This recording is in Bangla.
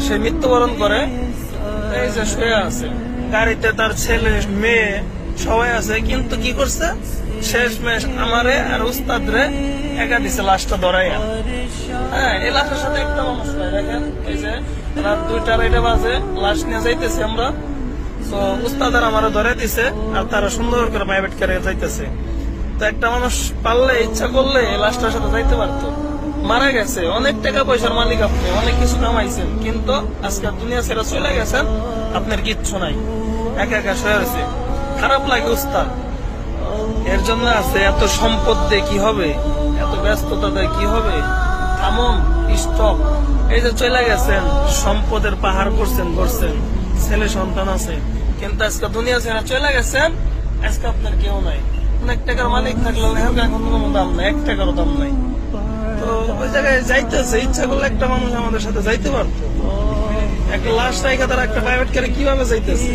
সে মৃত্যুবরণ করে, এই যে শুয়ে আছে গাড়িতে, তার ছেলে মেয়ে সবাই আছে, কিন্তু কি করছে শেষমেশ আমারে আর উস্তাদরে একা দিছে লাশটা ধরাইয়া। হ্যাঁ, এই লাশের সাথে একটা মানুষ নাই। দেখেন, এই যে রাত 2:30 বাজে লাশ নিয়ে যাইতেছি আমরা, তো উস্তাদার আমারে ধরে দিছে আর তারা সুন্দর করে প্রাইভেট কারে যাইতেছে। তো একটা মানুষ পারলে ইচ্ছা করলে এই লাশটার সাথে যাইতে পারতো। মারা গেছে, অনেক টাকা পয়সার মালিক আপনি, অনেক কিছু কামাইছেন, কিন্তু আজকে দুনিয়া ছেড়ে চলে গেছেন, আপনার কিচ্ছু নাই, একা একা শুয়ে রয়েছে। খারাপ লাগে উস্তাদ, এর জন্য আছে এত সম্পদ দিয়ে কি হবে, এত ব্যস্ততা দিয়ে কি হবে। থামুন, স্টপ। এই যে চলে গেছেন, সম্পদের পাহাড় করছেন, ছেলে সন্তান আছে, কিন্তু আজকে দুনিয়া ছেড়ে চলে গেছেন, আজকে আপনার কেউ নাই। অনেক টাকার মালিক থাকলেও এখন কোনো দাম নাই, 1 টাকারও দাম নাই। তো ওই জায়গায় যাইতেছে, ইচ্ছা করলে একটা মানুষ আমাদের সাথে যাইতে পারতো, একটা লাশ রাইখা তারা একটা প্রাইভেট কারে কিভাবে যাইতেছে।